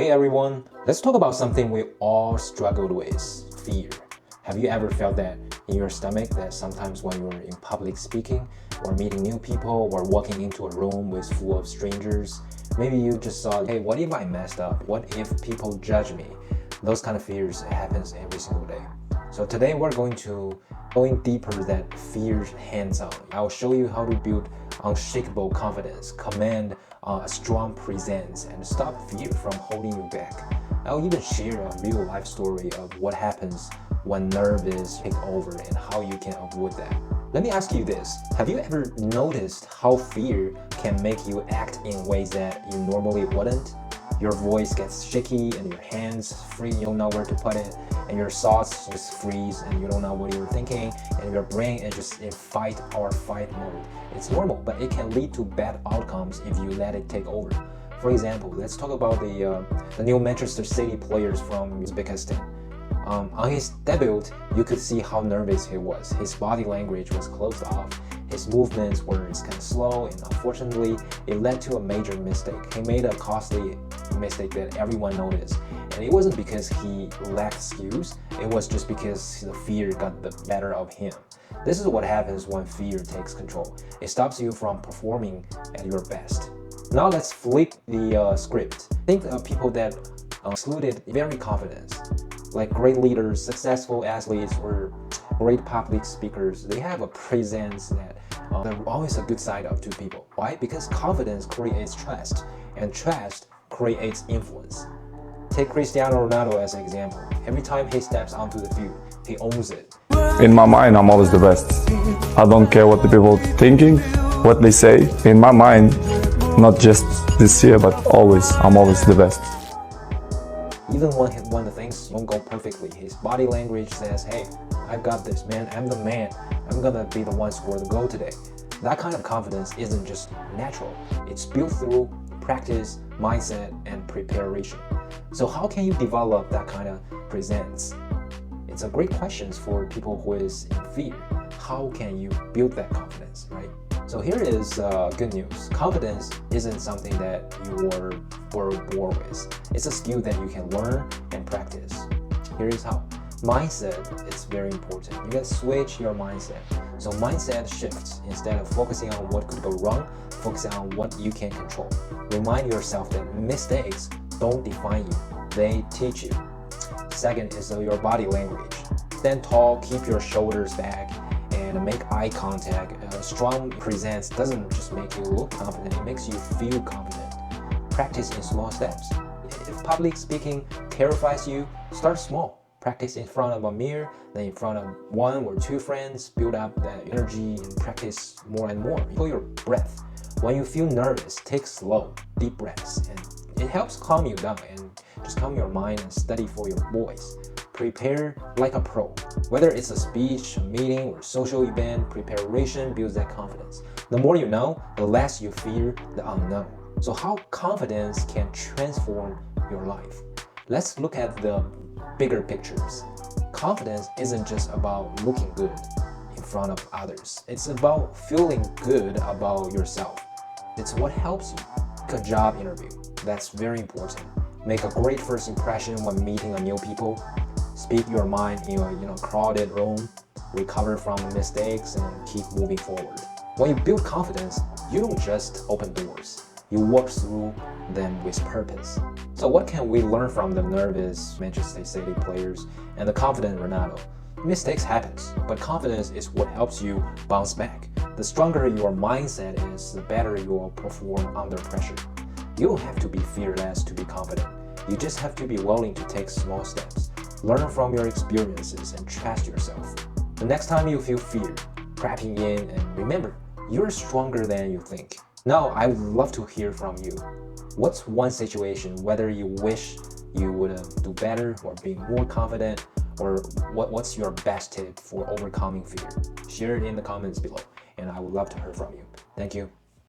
Hey everyone, let's talk about something we all struggled with, fear. Have you ever felt that in your stomach that sometimes when you're in public speaking or meeting new people or walking into a room full of strangers, maybe you just thought, hey, what if I messed up? What if people judge me? Those kind of fears happens every single day. So today we're going deeper that fear hands-on. I'll show you how to build unshakable confidence, command a strong presence, and stop fear from holding you back. I'll even share a real life story of what happens when nerves take over and how you can avoid that. Let me ask you this. Have you ever noticed how fear can make you act in ways that you normally wouldn't? Your voice gets shaky and your hands free, you don't know where to put it, and your thoughts just freeze and you don't know what you're thinking, and your brain is just in fight or flight mode. It's normal, but it can lead to bad outcomes if you let it take over. For example, let's talk about the new Manchester City players from Uzbekistan. On his debut, you could see how nervous he was. His body language was closed off. His movements were kind of slow, and unfortunately, it led to a major mistake. He made a costly mistake that everyone noticed, and it wasn't because he lacked skills. It was just because the fear got the better of him. This is what happens when fear takes control. It stops you from performing at your best. Now let's flip the script. Think of people that exuded very confidence, like great leaders, successful athletes, or great public speakers. They have a presence that they're always a good side of to people. Why? Because confidence creates trust, and trust creates influence. Take Cristiano Ronaldo as an example. Every time he steps onto the field, he owns it. In my mind, I'm always the best. I don't care what the people are thinking, what they say. In my mind, not just this year, but always, I'm always the best. Even when the things don't go perfectly, his body language says, hey, I've got this, man, I'm the man. I'm gonna be the one to score the goal today. That kind of confidence isn't just natural. It's built through practice, mindset, and preparation. So how can you develop that kind of presence? It's a great question for people who is in fear. How can you build that confidence, right? So here is good news. Confidence isn't something that you were born with. It's a skill that you can learn and practice. Here is how. Mindset is very important. You can switch your mindset. So mindset shifts. Instead of focusing on what could go wrong, focus on what you can control. Remind yourself that mistakes don't define you. They teach you. Second is your body language. Stand tall, keep your shoulders back, and make eye contact. A strong presence doesn't just make you look confident, it makes you feel confident. Practice in small steps. If public speaking terrifies you, start small. Practice in front of a mirror, then in front of 1 or 2 friends. Build up that energy and practice more and more. Feel your breath. When you feel nervous, take slow, deep breaths, and it helps calm you down and just calm your mind and study for your voice. Prepare like a pro. Whether it's a speech, a meeting, or social event, preparation builds that confidence. The more you know, the less you fear the unknown. So how confidence can transform your life? Let's look at the bigger pictures. Confidence isn't just about looking good in front of others. It's about feeling good about yourself. It's what helps you. A job interview. That's very important. Make a great first impression when meeting new people. Speak your mind in a crowded room. Recover from mistakes and keep moving forward. When you build confidence, you don't just open doors. You walk through them with purpose. So what can we learn from the nervous Manchester City players and the confident Ronaldo? Mistakes happen, but confidence is what helps you bounce back. The stronger your mindset is, the better you will perform under pressure. You don't have to be fearless to be confident. You just have to be willing to take small steps. Learn from your experiences and trust yourself. The next time you feel fear creeping in, and remember, you're stronger than you think. Now, I would love to hear from you. What's one situation, whether you wish you would do better or be more confident, or what's your best tip for overcoming fear? Share it in the comments below, and I would love to hear from you. Thank you.